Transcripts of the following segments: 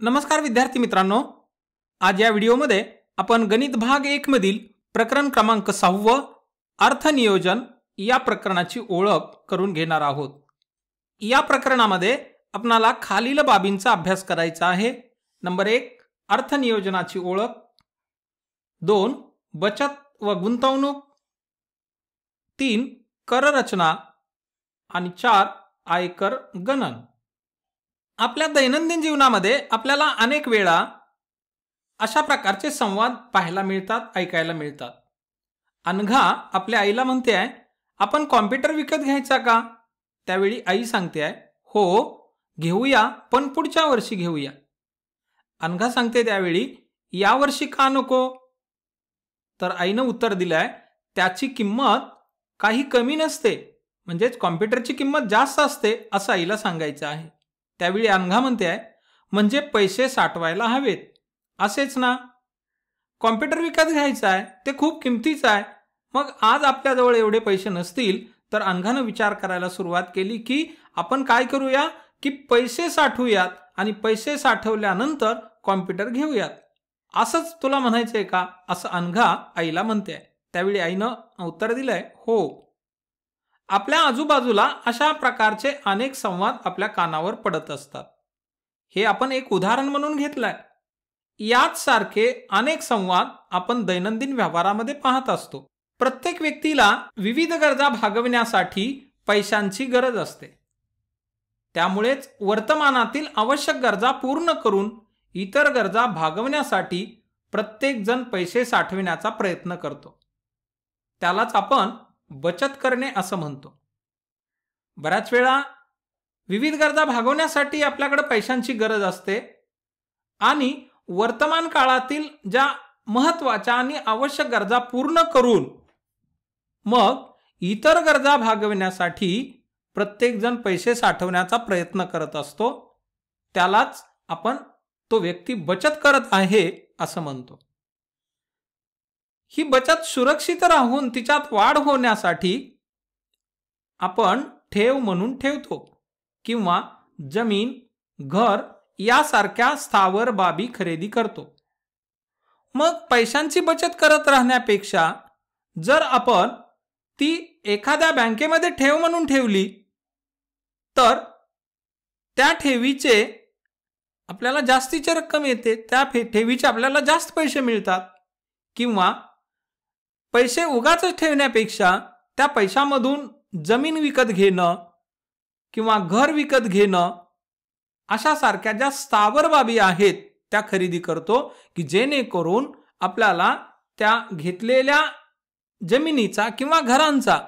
नमस्कार विद्यार्थी मित्रांनो, आज या व्हिडिओमध्ये आपण गणित भाग 1 मधील प्रकरण क्रमांक 6 अर्थनियोजन या प्रकरणाची ओळख करून घेणार आहोत। या प्रकरणामध्ये आपल्याला खालील बाबींचा अभ्यास करायचा आहे। नंबर 1 अर्थनियोजनाची ओळख, 2 बचत व गुंतवणूक, 3 कर रचना आणि 4 आयकर गणन। आपल्या दैनंदिन जीवनामध्ये आपल्याला अनेक वेळा अशा प्रकारचे संवाद पाहायला मिळतात, ऐकायला मिळतात। अनघा आपल्या आईला म्हणते आहे, आपण कॉम्प्युटर विकत घ्यायचा का? त्यावेळी आई सांगते आहे, हो घेऊया, पण पुढच्या वर्षी घेऊया। अनघा सांगते त्यावेळी, या वर्षी का नको? तर आईने उत्तर दिलंय, त्याची किंमत काही कमी नसते, म्हणजेच कॉम्प्युटरची किंमत जास्त असते असं आईला सांगायचं आहे। त्यावेळी अनघा म्हणते आहे, म्हणजे पैसे साठवायला हवेत असेच ना? कॉम्प्युटर विकत घ्यायचा आहे, ते खूप किमतीचं आहे, मग आज आपल्याजवळ एवढे पैसे नसतील तर अनघानं विचार करायला सुरुवात केली की आपण काय करूया की पैसे साठवूयात आणि पैसे साठवल्यानंतर कॉम्प्युटर घेऊयात। असंच तुला म्हणायचंय का? असं अनघा आईला म्हणते आहे। त्यावेळी आईनं उत्तर दिलंय, हो। आपल्या आजूबाजूला अशा प्रकारचे अनेक संवाद आपल्या कानावर पडत असतात। हे आपण एक उदाहरण म्हणून घेतलंय। याच सारखे अनेक संवाद आपण दैनंदिन व्यवहारामध्ये पाहत असतो। प्रत्येक व्यक्तीला विविध गरजा भागविण्यासाठी पैशांची गरज असते। त्यामुळेच वर्तमानातील आवश्यक गरजा पूर्ण करून इतर गरजा भागवण्यासाठी प्रत्येक जण पैसे साठविण्याचा प्रयत्न करतो। त्यालाच आपण बचत करणे असं म्हणतो। बऱ्याच वेळा विविध गरजा भागवण्यासाठी आपल्याकडे पैशांची गरज असते आणि वर्तमान काळातील ज्या महत्त्वाच्या आणि आवश्यक गरजा पूर्ण करून मग इतर गरजा भागवण्यासाठी प्रत्येक जण पैसे साठवण्याचा प्रयत्न करत असतो। त्यालाच आपण तो व्यक्ती बचत करत आहे असं म्हणतो। ही बचत सुरक्षित राहून तिच्यात वाढ होण्यासाठी आपण ठेव म्हणून ठेवतो किंवा जमीन, घर यासारख्या स्थावर बाबी खरेदी करतो। मग पैशांची बचत करत राहण्यापेक्षा जर आपण ती एखाद्या बँकेमध्ये ठेव म्हणून ठेवली तर त्या ठेवीचे आपल्याला जास्तीची रक्कम येते, त्या ठेवीचे आपल्याला जास्त पैसे मिळतात। किंवा पैसे उगाच ठेवण्यापेक्षा त्या पैशामधून जमीन विकत घेणं किंवा घर विकत घेणं अशा सारख्या ज्या स्थावर बाबी आहेत त्या खरेदी करतो की जेणेकरून आपल्याला त्या घेतलेल्या जमिनीचा किंवा घरांचा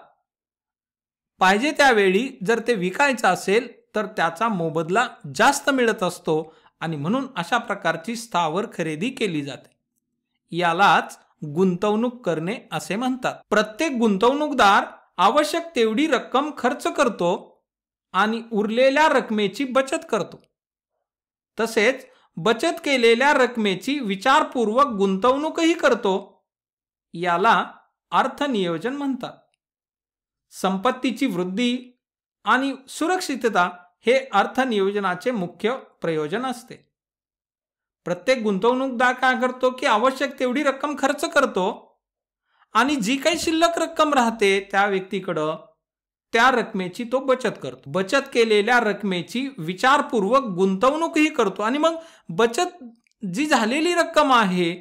पाहिजे त्यावेळी जर ते विकायचं असेल तर त्याचा मोबदला जास्त मिळत असतो आणि म्हणून अशा प्रकारची स्थावर खरेदी केली जाते। यालाच गुंतवणूक करणे असे म्हणतात। प्रत्येक गुंतवणूकदार आवश्यक तेवढी रक्कम खर्च करतो आणि उरलेल्या रकमेची बचत करतो। तसेच बचत केलेल्या रकमेची विचारपूर्वक गुंतवणूकही करतो। याला अर्थनियोजन म्हणतात। संपत्तीची वृद्धी आणि सुरक्षितता हे अर्थनियोजनाचे मुख्य प्रयोजन असते। प्रत्येक गुंतवणूकदार काय करतो की आवश्यक तेवढी रक्कम खर्च करतो आणि जी काही शिल्लक रक्कम राहते त्या व्यक्तीकडे त्या रकमेची तो बचत करतो। बचत केलेल्या रकमेची विचारपूर्वक गुंतवणूकही करतो आणि मग बचत जी झालेली रक्कम आहे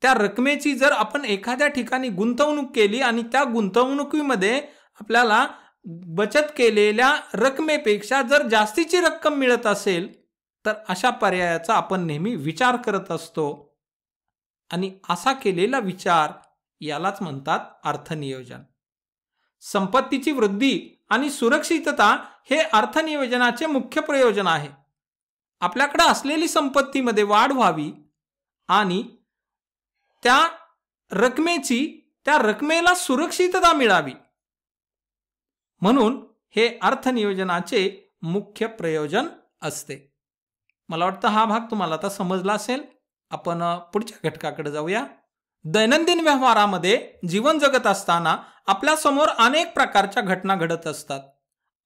त्या रकमेची जर आपण एखाद्या ठिकाणी गुंतवणूक केली आणि त्या गुंतवणुकीमध्ये आपल्याला बचत केलेल्या रकमेपेक्षा जर जास्तीची रक्कम मिळत असेल तर अशा पर्यायाचा आपण नेहमी विचार करत असतो आणि असा केलेला विचार यालाच म्हणतात अर्थनियोजन। संपत्तीची वृद्धी आणि सुरक्षितता हे अर्थनियोजनाचे मुख्य प्रयोजन आहे। आपल्याकडे असलेली संपत्तीमध्ये वाढ व्हावी आणि त्या रकमेला सुरक्षितता मिळावी म्हणून हे अर्थनियोजनाचे मुख्य प्रयोजन असते। मला वाटतं हा भाग तुम्हाला आता समजला असेल। आपण पुढच्या घटकाकडे जाऊया। दैनंदिन व्यवहारामध्ये जीवन जगत असताना आपल्या समोर अनेक प्रकारच्या घटना घडत असतात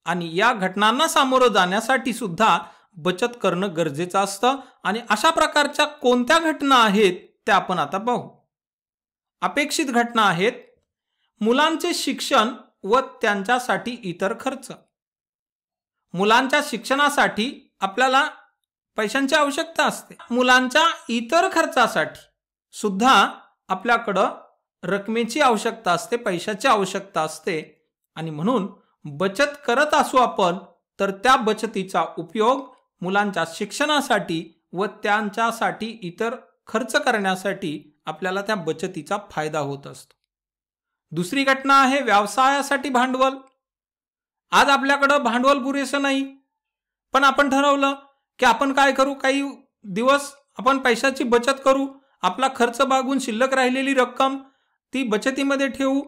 आणि या घटनांना सामोरं जाण्यासाठी सुद्धा बचत करणं गरजेचं असतं आणि अशा प्रकारच्या कोणत्या घटना आहेत त्या आपण आता पाहू। अपेक्षित घटना आहेत मुलांचे शिक्षण व त्यांच्यासाठी इतर खर्च। मुलांच्या शिक्षणासाठी आपल्याला पैशांची आवश्यकता असते। मुलांच्या इतर खर्चासाठी सुद्धा आपल्याकडे रकमेची आवश्यकता असते, पैशाची आवश्यकता असते आणि म्हणून बचत करत असू आपण तर त्या बचतीचा उपयोग मुलांच्या शिक्षणासाठी व त्यांच्यासाठी इतर खर्च करण्यासाठी आपल्याला त्या बचतीचा फायदा होत असतो। दुसरी घटना आहे व्यवसायासाठी भांडवल। आज आपल्याकडे भांडवल पुरेसं नाही, पण आपण ठरवलं की आपण काय करू, काही दिवस आपण पैशाची बचत करू, आपला खर्च भागून शिल्लक राहिलेली रक्कम ती बचतीमध्ये ठेवू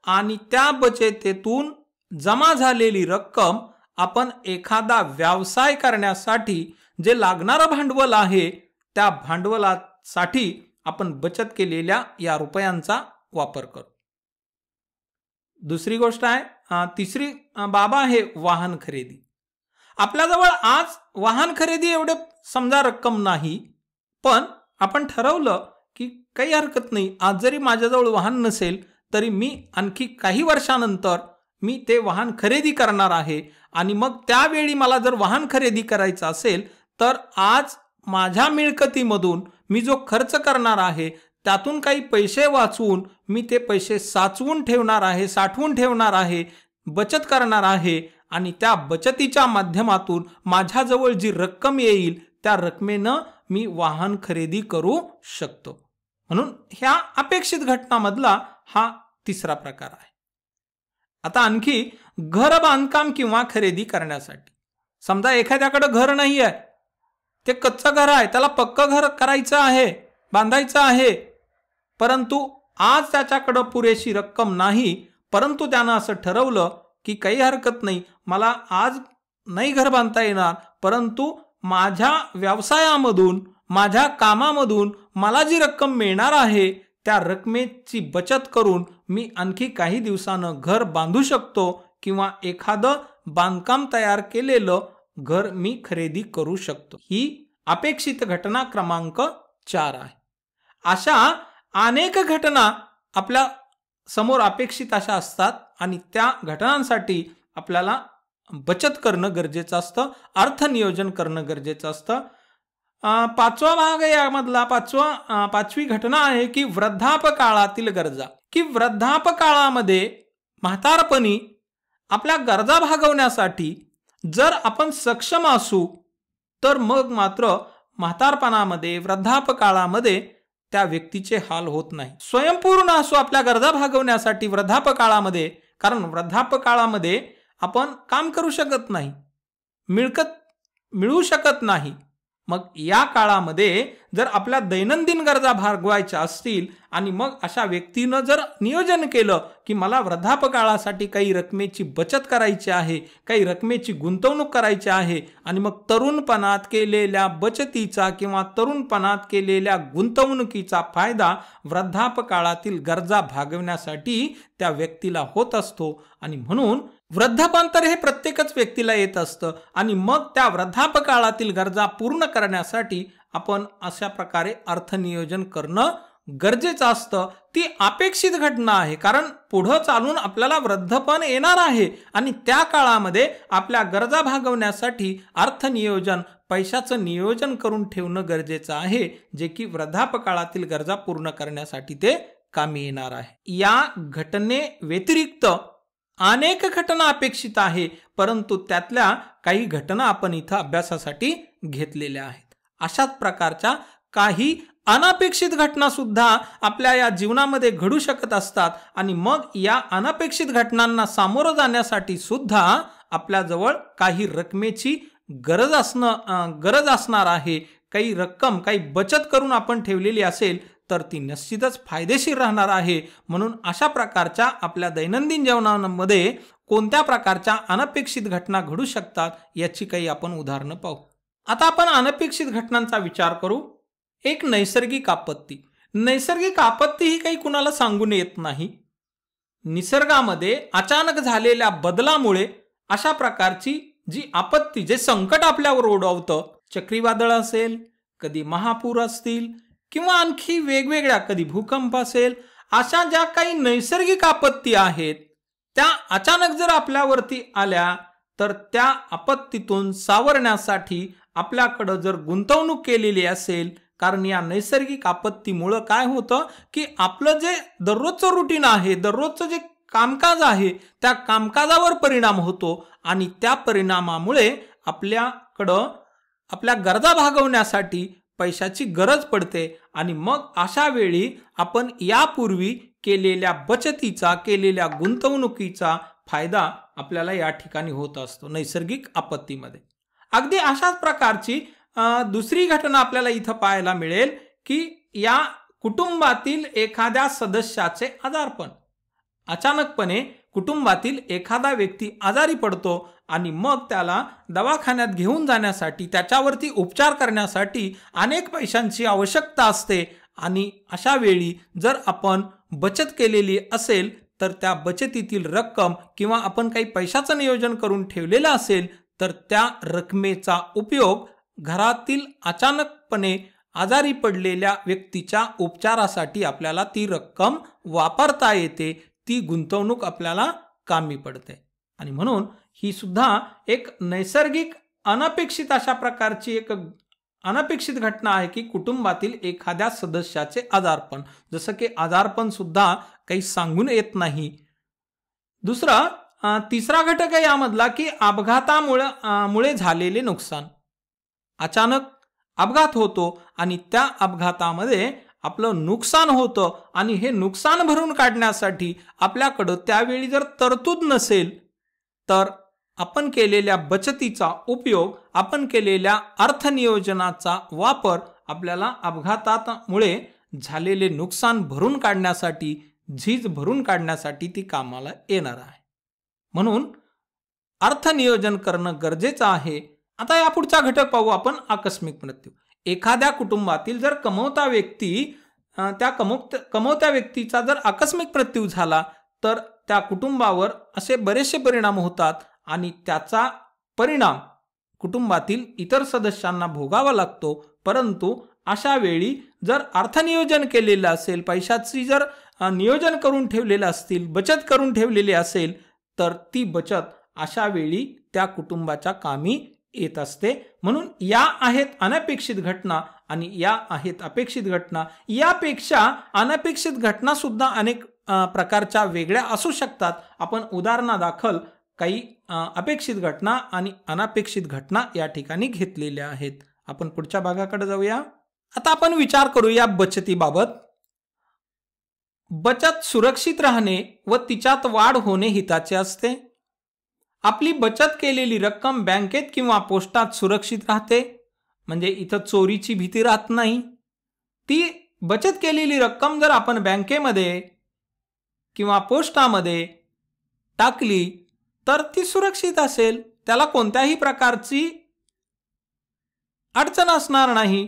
आणि त्या बचतीतून जमा झालेली रक्कम आपण एखादा व्यवसाय करण्यासाठी जे लागणारं भांडवल आहे त्या भांडवलासाठी आपण बचत केलेल्या या रुपयांचा वापर करू। दुसरी गोष्ट आहे, तिसरी बाब आहे वाहन खरेदी। आपल्याजवळ आज वाहन खरेदी एवढे समजा रक्कम नाही, पण आपण ठरवलं की काही हरकत नाही, आज जरी माझ्याजवळ वाहन नसेल तरी मी आणखी काही वर्षानंतर मी ते वाहन खरेदी करणार आहे आणि मग त्यावेळी मला जर वाहन खरेदी करायचं असेल तर आज माझ्या मिळकतीमधून मी जो खर्च करणार आहे त्यातून काही पैसे वाचवून मी ते पैसे साचवून ठेवणार आहे, साठवून ठेवणार आहे, बचत करणार आहे आणि त्या बचतीच्या माध्यमातून माझ्याजवळ जी रक्कम येईल त्या रकमेनं मी वाहन खरेदी करू शकतो। म्हणून ह्या अपेक्षित घटनांमधला हा तिसरा प्रकार आहे। आता आणखी घर बांधकाम किंवा खरेदी करण्यासाठी, समजा एखाद्याकडे घर नाही आहे, ते कच्चं घर आहे, त्याला पक्कं घर करायचं आहे, बांधायचं आहे, परंतु आज त्याच्याकडे पुरेशी रक्कम नाही, परंतु त्यानं असं ठरवलं की काही हरकत नाही, मला आज नाही घर बांधता येणार, परंतु माझ्या व्यवसायामधून माझ्या कामामधून मला जी रक्कम मिळणार आहे त्या रकमेची बचत करून मी आणखी काही दिवसानं घर बांधू शकतो किंवा एखादं बांधकाम तयार केलेलं घर मी खरेदी करू शकतो। ही अपेक्षित घटना क्रमांक 4 आहे। अशा अनेक घटना आपल्या समोर अपेक्षित अशा असतात आणि त्या घटनांसाठी आपल्याला बचत करणं गरजेचं असतं, अर्थनियोजन करणं गरजेचं असतं। पाचवा भाग यामधला पाचवी घटना आहे की वृद्धापकाळातील गरजा, की वृद्धापकाळामध्ये म्हातारपणी आपल्या गरजा भागवण्यासाठी जर आपण सक्षम असू तर मग मात्र म्हातारपणामध्ये वृद्धापकाळामध्ये त्या व्यक्तीचे हाल होत नाही। स्वयंपूर्ण असू आपल्या गरजा भागवण्यासाठी वृद्धापकाळामध्ये, कारण वृद्धापकाळामध्ये आपण काम करू शकत नाही, मिळकत मिळू शकत नाही, मग या काळामध्ये जर आपल्या दैनंदिन गरजा भागवायच्या असतील आणि मग अशा व्यक्तीनं जर नियोजन केलं की मला वृद्धापकाळासाठी काही रकमेची बचत करायची आहे, काही रकमेची गुंतवणूक करायची आहे आणि मग तरुणपणात केलेल्या बचतीचा किंवा तरुणपणात केलेल्या गुंतवणुकीचा फायदा वृद्धापकाळातील गरजा भागवण्यासाठी त्या व्यक्तीला होत असतो आणि म्हणून वृद्धापन तर हे प्रत्येकच व्यक्तीला येत असतं आणि मग त्या वृद्धापकाळातील गरजा पूर्ण करण्यासाठी आपण अशा प्रकारे अर्थनियोजन करणं गरजेचं असतं। ती अपेक्षित घटना आहे, कारण पुढे चालून आपल्याला वृद्धपण येणार आहे आणि त्या काळामध्ये आपल्या गरजा भागवण्यासाठी अर्थनियोजन, पैशाचं नियोजन करून ठेवणं गरजेचं आहे, जे की वृद्धापकाळातील गरजा पूर्ण करण्यासाठी ते कामी येणार आहे। या घटने व्यतिरिक्त अनेक घटना अपेक्षित आहे, परंतु त्यातल्या काही घटना आपण इथं अभ्यासासाठी घेतलेल्या आहेत। अशाच प्रकारच्या काही अनपेक्षित घटना सुद्धा आपल्या या जीवनामध्ये घडू शकत असतात आणि मग या अनपेक्षित घटनांना सामोरं जाण्यासाठी सुद्धा आपल्याजवळ काही रकमेची गरज असणार आहे। काही रक्कम, काही बचत करून आपण ठेवलेली असेल तर ती निश्चितच फायदेशीर राहणार आहे। म्हणून अशा प्रकारच्या आपल्या दैनंदिन जीवनामध्ये कोणत्या प्रकारच्या अनपेक्षित घटना घडू शकतात याची काही आपण उदाहरणं पाहू। आता आपण अनपेक्षित घटनांचा विचार करू। एक नैसर्गिक आपत्ती। नैसर्गिक आपत्ती ही काही कुणाला सांगून येत नाही, निसर्गामध्ये अचानक झालेल्या बदलामुळे अशा प्रकारची जी आपत्ती, जे संकट आपल्यावर ओढवतं, चक्रीवादळ असेल, कधी महापूर असतील किंवा आणखी वेगवेगळ्या, कधी भूकंप असेल, अशा ज्या काही नैसर्गिक आपत्ती आहेत त्या अचानक जर आपल्यावरती आल्या तर त्या आपत्तीतून सावरण्यासाठी आपल्याकडे जर गुंतवणूक केलेली असेल, कारण या नैसर्गिक आपत्तीमुळे काय होतं की आपलं जे दररोजचं रुटीन आहे, दररोजचं जे कामकाज आहे, त्या कामकाजावर परिणाम होतो आणि त्या परिणामामुळे आपल्याकडं आपल्या गरजा भागवण्यासाठी पैशाची गरज पडते आणि मग अशा वेळी आपण यापूर्वी केलेल्या बचतीचा, केलेल्या गुंतवणुकीचा फायदा आपल्याला या ठिकाणी होत असतो नैसर्गिक आपत्तीमध्ये. अगदी अशाच प्रकारची दुसरी घटना आपल्याला इथं पाहायला मिळेल की या कुटुंबातील एखाद्या सदस्याचे आजारपण. अचानकपणे कुटुंबातील एखादा व्यक्ती आजारी पडतो आणि मग त्याला दवाखान्यात घेऊन जाण्यासाठी, त्याच्यावरती उपचार करण्यासाठी अनेक पैशांची आवश्यकता असते आणि अशा वेळी जर आपण बचत केलेली असेल तर त्या बचतीतील रक्कम किंवा आपण काही पैशाचं नियोजन करून ठेवलेलं असेल तर त्या रकमेचा उपयोग घरातील अचानकपणे आजारी पडलेल्या व्यक्तीच्या उपचारासाठी आपल्याला ती रक्कम वापरता येते, ती गुंतवणूक आपल्याला कामी पडते. आणि म्हणून ही सुद्धा एक नैसर्गिक अनपेक्षित अशा प्रकारची एक अनपेक्षित घटना आहे की कुटुंबातील एखाद्या सदस्याचे आजारपण. जसं की आजारपण सुद्धा काही सांगून येत नाही. तिसरा घटक आहे यामधला की अपघातामुळे झालेले नुकसान. अचानक अपघात होतो आणि त्या अपघातामध्ये आपलं नुकसान होतं आणि हे नुकसान भरून काढण्यासाठी आपल्याकडं त्यावेळी जर तरतूद नसेल तर आपण केलेल्या बचतीचा उपयोग, आपण केलेल्या अर्थनियोजनाचा वापर आपल्याला अपघातामुळे झालेले नुकसान भरून काढण्यासाठी, झीज भरून काढण्यासाठी ती कामाला येणार आहे. म्हणून अर्थनियोजन करणं गरजेचं आहे. आता या पुढचा घटक पाहू आपण, आकस्मिक मृत्यू. एखाद्या कुटुंबातील जर कमवता व्यक्ती, त्या कमवत्या व्यक्तीचा जर आकस्मिक मृत्यू झाला तर त्या कुटुंबावर असे बरेचसे परिणाम होतात आणि त्याचा परिणाम कुटुंबातील इतर सदस्यांना भोगावा लागतो. परंतु अशा वेळी जर अर्थनियोजन केलेलं असेल, पैशाची जर नियोजन करून ठेवलेलं असतील, बचत करून ठेवलेली असेल तर ती बचत अशा वेळी त्या कुटुंबाच्या कामी येत असते. म्हणून या आहेत अनपेक्षित घटना आणि या आहेत अपेक्षित घटना. यापेक्षा अनपेक्षित घटना सुद्धा अनेक प्रकारच्या वेगळ्या असू शकतात. आपण उदाहरणादाखल काही अपेक्षित घटना आणि अनपेक्षित घटना या ठिकाणी घेतलेल्या आहेत. आपण पुढच्या भागाकडे जाऊया. आता आपण विचार करूया बचतीबाबत. बचत सुरक्षित राहणे व तिच्यात वाढ होणे हिताचे असते. आपली बचत केलेली रक्कम बँकेत किंवा पोस्टात सुरक्षित राहते, म्हणजे इथं चोरीची भीती राहत नाही. ती बचत केलेली रक्कम जर आपण बँकेमध्ये किंवा पोस्टामध्ये टाकली तर ती सुरक्षित असेल, त्याला कोणत्याही प्रकारची अडचण असणार नाही.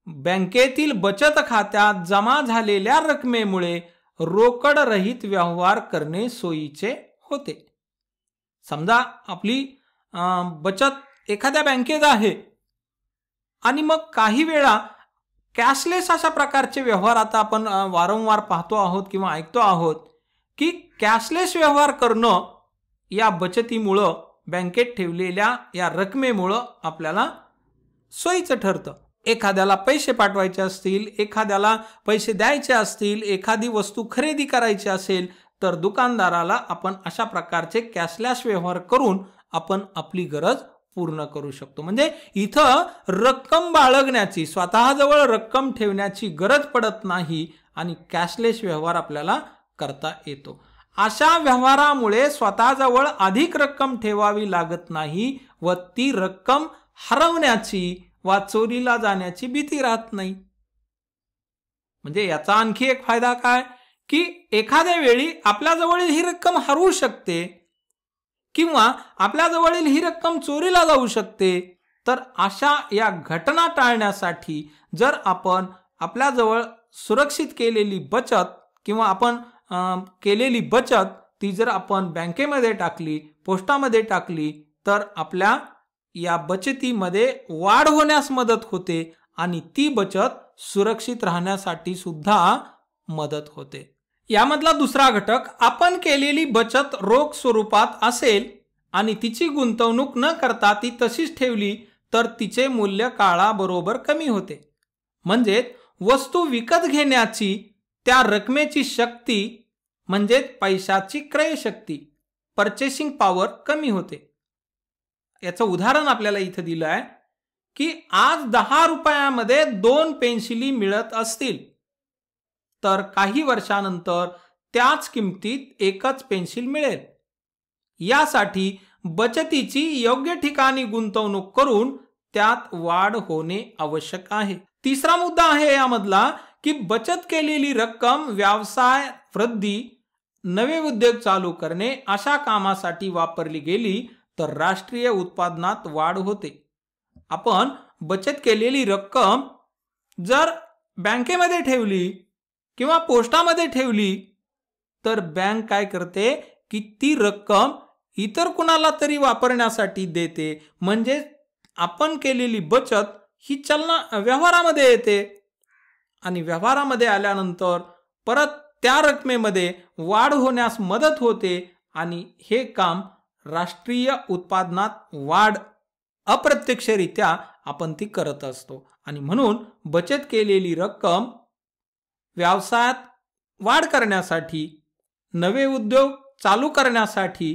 बँकेतील बचत खात्यात जमा झालेल्या रकमेमुळे रोकड रहित व्यवहार करणे सोयीचे होते. समजा आपली बचत एखाद्या बँकेत आहे आणि मग काही वेळा कॅशलेस अशा प्रकारचे व्यवहार आता आपण वारंवार पाहतो आहोत किंवा ऐकतो आहोत की कॅशलेस व्यवहार करणं या बचतीमुळं, बँकेत ठेवलेल्या या रकमेमुळं आपल्याला सोयीचं ठरतं. एखाद्याला पैसे पाठवायचे असतील, एखाद्याला पैसे द्यायचे असतील, एखादी वस्तू खरेदी करायची असेल तर दुकानदाराला आपण अशा प्रकारचे कॅशलेस व्यवहार करून आपण आपली गरज पूर्ण करू शकतो. म्हणजे इथं रक्कम बाळगण्याची, स्वतःजवळ रक्कम ठेवण्याची गरज पडत नाही आणि कॅशलेस व्यवहार आपल्याला करता येतो. अशा व्यवहारामुळे स्वतःजवळ अधिक रक्कम ठेवावी लागत नाही व ती रक्कम हरवण्याची वा चोरीला जाण्याची भीती राहत नाही. म्हणजे याचा आणखी एक फायदा काय की एखाद्या वेळी आपल्याजवळील ही रक्कम हरवू शकते किंवा आपल्याजवळील ही रक्कम चोरीला जाऊ शकते. तर अशा या घटना टाळण्यासाठी जर आपण आपल्याजवळ सुरक्षित केलेली बचत किंवा आपण केलेली बचत ती जर आपण बँकेमध्ये टाकली, पोस्टामध्ये टाकली तर आपल्या या बचतीमध्ये वाढ होण्यास मदत होते आणि ती बचत सुरक्षित राहण्यासाठी सुद्धा मदत होते. यामधला दुसरा घटक, आपण केलेली बचत रोख स्वरूपात असेल आणि तिची गुंतवणूक न करता ती तशीच ठेवली तर तिचे मूल्य काळाबरोबर कमी होते. म्हणजे वस्तू विकत घेण्याची त्या रकमेची शक्ती म्हणजे पैशाची क्रय शक्ती, परचेसिंग पॉवर कमी होते. याचं उदाहरण आपल्याला इथं दिलं आहे की आज 10 रुपयामध्ये 2 पेन्सिली मिळत असतील तर काही वर्षानंतर त्याच किमतीत एकच पेन्सिल मिळेल. यासाठी बचतीची योग्य ठिकाणी गुंतवणूक करून त्यात वाढ होणे आवश्यक आहे. तिसरा मुद्दा आहे यामधला की बचत केलेली रक्कम व्यवसाय वृद्धी, नवे उद्योग चालू करणे अशा कामासाठी वापरली गेली तर राष्ट्रीय उत्पादनात वाढ होते. आपण बचत केलेली रक्कम जर बँकेमध्ये ठेवली किंवा पोस्टामध्ये ठेवली तर बँक काय करते की ती रक्कम इतर कुणाला तरी वापरण्यासाठी देते. म्हणजे आपण केलेली बचत ही व्यवहारामध्ये येते आणि व्यवहारामध्ये आल्यानंतर परत त्या रकमेमध्ये वाढ होण्यास मदत होते आणि हे काम राष्ट्रीय उत्पादनात वाढ अप्रत्यक्षरित्या आपण ती करत असतो. आणि म्हणून बचत केलेली रक्कम व्यवसायात वाढ करण्यासाठी, नवे उद्योग चालू करण्यासाठी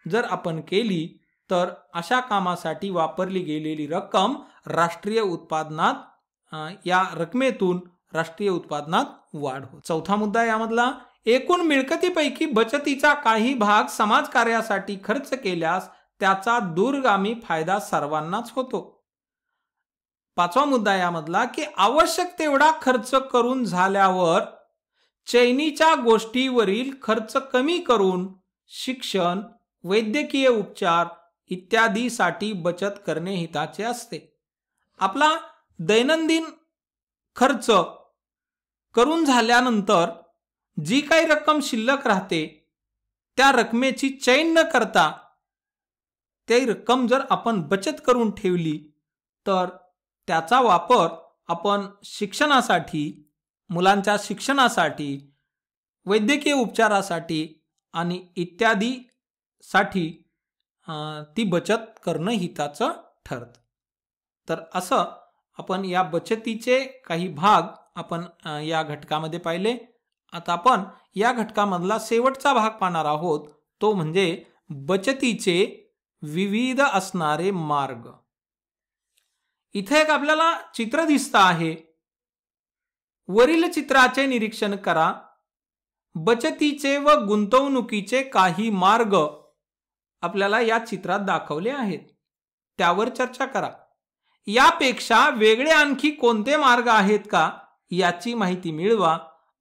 जर आपण केली तर अशा कामासाठी वापरली गेलेली रक्कम राष्ट्रीय उत्पादनात या रकमेतून राष्ट्रीय उत्पादनात वाढ होते. चौथा मुद्दा यामधला, एकूण मिळकतीपैकी बचतीचा काही भाग समाजकार्यासाठी खर्च केल्यास त्याचा दूरगामी फायदा सर्वांनाच होतो. पाचवा मुद्दा यामधला की आवश्यक तेवढा खर्च करून झाल्यावर चैनीच्या गोष्टीवरील खर्च कमी करून शिक्षण, वैद्यकीय उपचार इत्यादीसाठी बचत करणे हिताचे असते. आपला दैनंदिन खर्च करून झाल्यानंतर जी काही रक्कम शिल्लक राहते त्या रकमेची चैन न करता ती रक्कम जर आपण बचत करून ठेवली तर त्याचा वापर आपण शिक्षणासाठी, मुलांच्या शिक्षणासाठी, वैद्यकीय उपचारासाठी आणि इत्यादीसाठी ती बचत करणं हिताचं ठरतं. तर असं आपण या बचतीचे काही भाग आपण या घटकामध्ये पाहिले. आता आपण या घटकामधला शेवटचा भाग पाहणार आहोत, तो म्हणजे बचतीचे विविध असणारे मार्ग. इथे एक आपल्याला चित्र दिसतं आहे. वरील चित्राचे निरीक्षण करा. बचतीचे व गुंतवणुकीचे काही मार्ग आपल्याला या चित्रात दाखवले आहेत, त्यावर चर्चा करा. यापेक्षा वेगळे आणखी कोणते मार्ग आहेत का याची माहिती मिळवा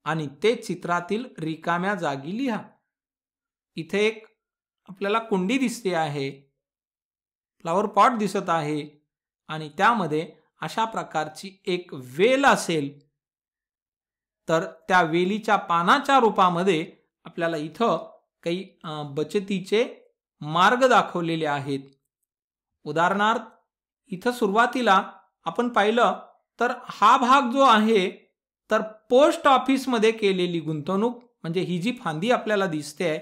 आणि ते चित्रातील रिकाम्या जागी लिहा. इथे एक आपल्याला कुंडी दिसते आहे, फ्लॉवर पॉट दिसत आहे आणि त्यामध्ये अशा प्रकारची एक वेल असेल तर त्या वेलीच्या पानाच्या रूपामध्ये आपल्याला इथं काही बचतीचे मार्ग दाखवलेले आहेत. उदाहरणार्थ इथं सुरुवातीला आपण पाहिलं तर हा भाग जो आहे तर पोस्ट ऑफिस मध्ये केलेली गुंतवणूक, म्हणजे ही जी फांदी आपल्याला दिसते आहे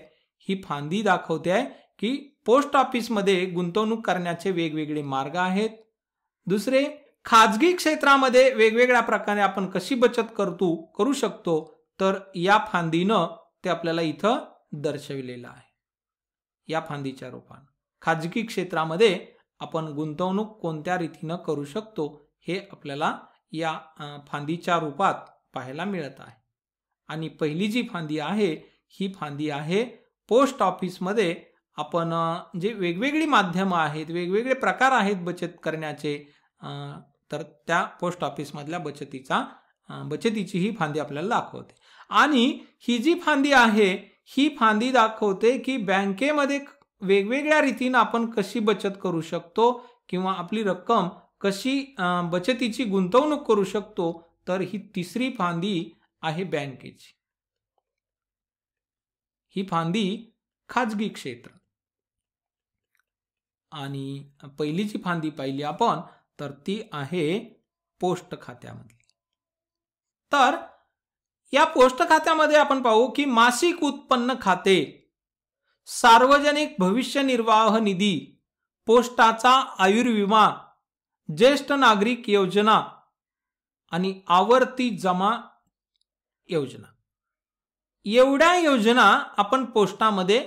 ही फांदी दाखवते आहे की पोस्ट ऑफिस मध्ये गुंतवणूक करण्याचे वेगवेगळे मार्ग आहेत. दुसरे, खाजगी क्षेत्रामध्ये वेगवेगळ्या प्रकारे आपण कशी बचत करू शकतो तर या फांदीनं ते आपल्याला इथं दर्शविलेलं आहे. या फांदीच्या रूपाने खाजगी क्षेत्रामध्ये आपण गुंतवणूक कोणत्या रीतीनं करू शकतो हे आपल्याला या फांदीच्या रूपात पाहायला मिळत आहे. आणि पहिली जी फांदी आहे ही फांदी आहे पोस्ट ऑफिसमध्ये आपण जे वेगवेगळी माध्यमं आहेत, वेगवेगळे प्रकार आहेत बचत करण्याचे, तर त्या पोस्ट ऑफिसमधल्या बचतीची ही फांदी आपल्याला दाखवते. आणि ही जी फांदी आहे ही फांदी दाखवते की बँकेमध्ये वेगवेगळ्या रीतीने आपण कशी बचत करू शकतो किंवा आपली रक्कम कशी बचतीची गुंतवणूक करू शकतो. तर ही तिसरी फांदी आहे बँकेची. ही फांदी खाजगी क्षेत्र. आणि पहिली जी फांदी पाहिली आपण तर ती आहे पोस्ट खात्यामधली. तर या पोस्ट खात्यामध्ये आपण पाहू की मासिक उत्पन्न खाते, सार्वजनिक भविष्य निर्वाह निधी, पोस्टाचा आयुर्विमा, ज्येष्ठ नागरिक योजना आणि आवर्ती जमा योजना, एवढ्या योजना आपण पोस्टामध्ये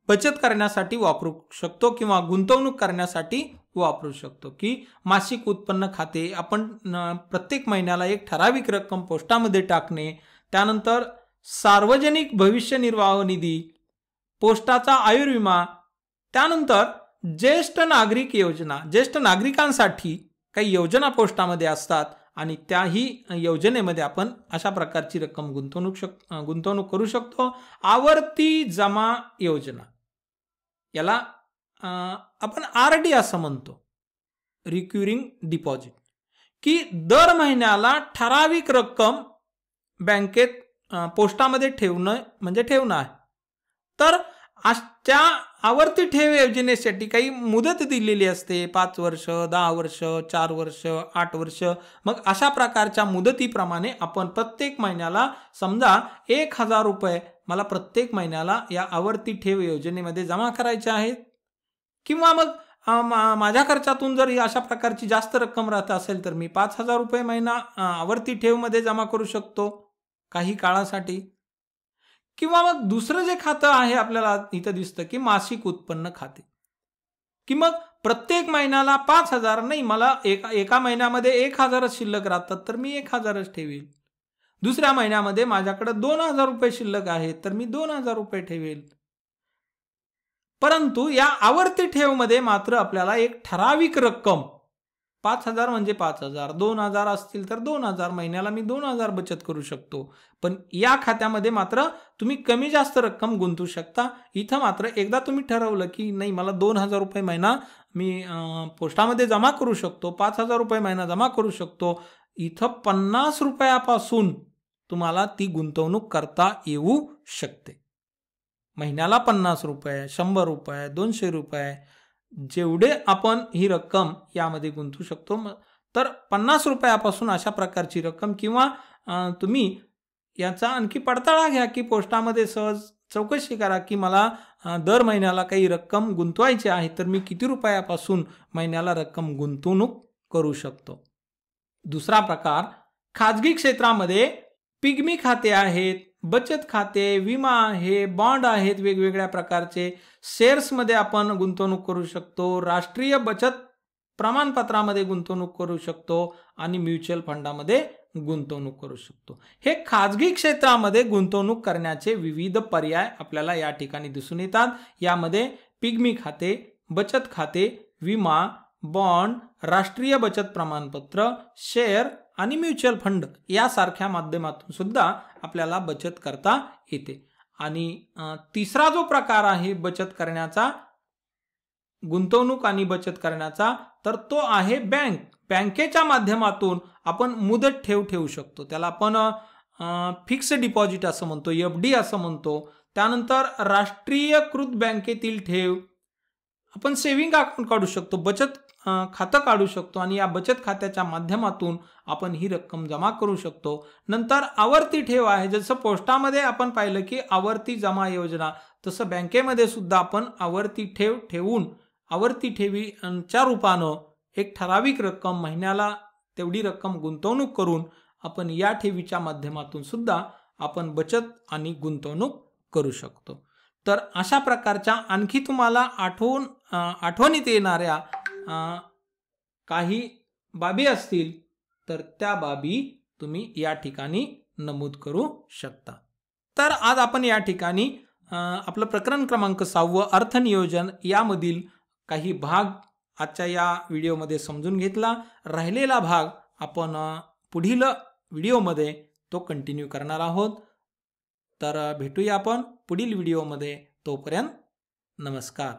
बचत करण्यासाठी वापरू शकतो किंवा गुंतवणूक करण्यासाठी वापरू शकतो. की मासिक उत्पन्न खाते आपण प्रत्येक महिन्याला एक ठराविक रक्कम पोस्टामध्ये टाकणे, त्यानंतर सार्वजनिक भविष्य निर्वाह निधी, पोस्टाचा आयुर्विमा, त्यानंतर ज्येष्ठ नागरिक योजना, ज्येष्ठ नागरिकांसाठी काही योजना पोस्टामध्ये असतात आणि त्याही योजनेमध्ये आपण अशा प्रकारची रक्कम गुंतवणूक करू शकतो. आवर्ती जमा योजना, याला आपण RD असं म्हणतो, रिक्युरिंग डिपॉझिट, की दर महिन्याला ठराविक रक्कम बँकेत पोस्टामध्ये ठेवणं म्हणजे ठेवणं आहे. तर त्या आवर्ती ठेव योजनेसाठी काही मुदत दिलेली असते, 5 वर्ष, 10 वर्ष, 4 वर्ष, 8 वर्ष. मग अशा प्रकारच्या मुदतीप्रमाणे आपण प्रत्येक महिन्याला समजा 1000 रुपये मला प्रत्येक महिन्याला या आवर्ती ठेव योजनेमध्ये जमा करायचे आहेत, किंवा मग माझ्या खर्चातून जर अशा प्रकारची जास्त रक्कम राहत असेल तर मी 5000 रुपये महिना आवर्ती ठेवमध्ये जमा करू शकतो काही काळासाठी. किंवा मग दुसरं जे खातं आहे आपल्याला इथं दिसतं की मासिक उत्पन्न खाते, की मग प्रत्येक महिन्याला 5000 नाही, मला एका महिन्यामध्ये 1000 शिल्लक राहतात तर मी 1000च ठेवेल. दुसऱ्या महिन्यामध्ये माझ्याकडे 2000 रुपये शिल्लक आहेत तर मी 2000 रुपये ठेवेल. परंतु या आवर्ती ठेवमध्ये मात्र आपल्याला एक ठराविक रक्कम, 5000 म्हणजे 5000, 2000 असतील तर 2000, महिन्याला मी 2000 बचत करू शकतो. पण या खात्यामध्ये मात्र तुम्ही कमी जास्त रक्कम गुंतवू शकता. इथं मात्र एकदा तुम्ही ठरवलं की नाही मला 2000 रुपये महिना मी पोस्टामध्ये जमा करू शकतो, 5000 रुपये महिना जमा करू शकतो, इथं 50 रुपयापासून तुम्हाला ती गुंतवणूक करता येऊ शकते. महिन्याला 50 रुपये, 100 रुपये, 200 रुपये, जेवढे आपण ही रक्कम यामध्ये गुंतवू शकतो. तर 50 रुपयापासून अशा प्रकारची रक्कम, किंवा तुम्ही याचा आणखी पडताळा घ्या की पोस्टामध्ये सहज चौकशी करा की मला दर महिन्याला काही रक्कम गुंतवायची आहे तर मी किती रुपयापासून महिन्याला रक्कम गुंतवणूक करू शकतो. दुसरा प्रकार, खाजगी क्षेत्रामध्ये पिग्मी खाते आहेत, बचत खाते, विमा आहे, बॉन्ड आहेत वेगवेगळ्या प्रकारचे, शेअर्समध्ये आपण गुंतवणूक करू शकतो, राष्ट्रीय बचत प्रमाणपत्रामध्ये गुंतवणूक करू शकतो आणि म्युच्युअल फंडामध्ये गुंतवणूक करू शकतो. हे खाजगी क्षेत्रामध्ये गुंतवणूक करण्याचे विविध पर्याय आपल्याला या ठिकाणी दिसून येतात. यामध्ये पिग्मी खाते, बचत खाते, विमा, बॉन्ड, राष्ट्रीय बचत प्रमाणपत्र, शेअर आणि म्युच्युअल फंड यासारख्या माध्यमातून सुद्धा आपल्याला बचत करता येते. आणि तिसरा जो प्रकार आहे बचत करण्याचा, गुंतवणूक आणि बचत करण्याचा, तर तो आहे बँकेच्या माध्यमातून आपण मुदत ठेव ठेवू शकतो. त्याला आपण फिक्स डिपॉझिट असं म्हणतो, FD असं म्हणतो. त्यानंतर राष्ट्रीयकृत बँकेतील ठेव, आपण सेव्हिंग अकाउंट काढू शकतो, बचत खातं काढू शकतो आणि या बचत खात्याच्या माध्यमातून आपण ही रक्कम जमा करू शकतो. नंतर आवर्ती ठेव आहे, जसं पोस्टामध्ये आपण पाहिलं की आवर्ती जमा योजना, तसं बँकेमध्ये सुद्धा आपण आवर्ती ठेव ठेवून आवर्ती ठेवीच्या रूपानं एक ठराविक रक्कम महिन्याला तेवढी रक्कम गुंतवणूक करून आपण या ठेवीच्या माध्यमातून सुद्धा आपण बचत आणि गुंतवणूक करू शकतो. तर अशा प्रकारच्या आणखी तुम्हाला आठवणीत येणाऱ्या काही बाबी असतील तर त्या बाबी तुम्ही या ठिकाणी नमूद करू शकता. तर आज आपण या ठिकाणी आपलं प्रकरण क्रमांक 6 अर्थनियोजन यामधील काही भाग आजच्या या व्हिडिओमध्ये समजून घेतला. राहिलेला भाग आपण पुढील व्हिडिओमध्ये तो कंटिन्यू करणार आहोत. तर भेटूया आपण पुढील व्हिडिओमध्ये. तोपर्यंत नमस्कार.